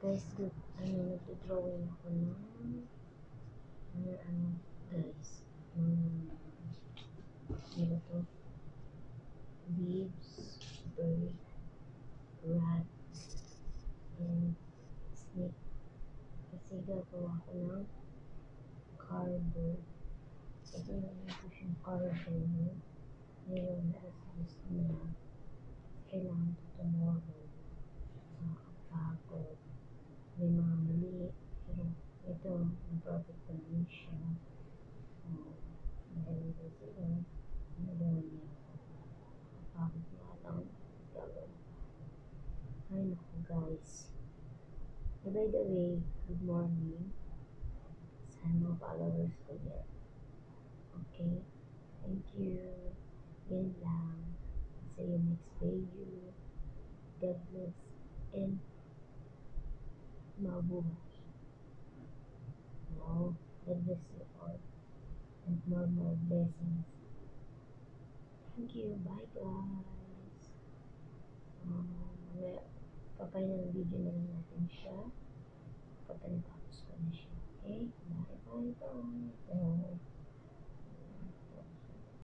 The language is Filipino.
Guys, nagdo-drawing ako ng guys, ano to? Leaves, bird, rat, and snake. Kasi gagawa ko ng cardboard. Ito yung siyang cardboard. Ngayon, alas na. Kailangan ito tomorrow. Nakakapagod. May mga mali. Pero ito, ang profit ko din siya. Meron din sila. Nagawa niya ako. Kapagod nga lang. Gagawin. Ay, naku guys. By the way, good morning sa mga followers ko yan. Okay? Thank you. Yan lang. See you next video. God bless and mabuhay. Wow. God bless you all. And more blessings. Thank you. Bye guys. Papahinang video na lang natin siya. Pagka natapos ko na siya. Okay? Bye bye bye.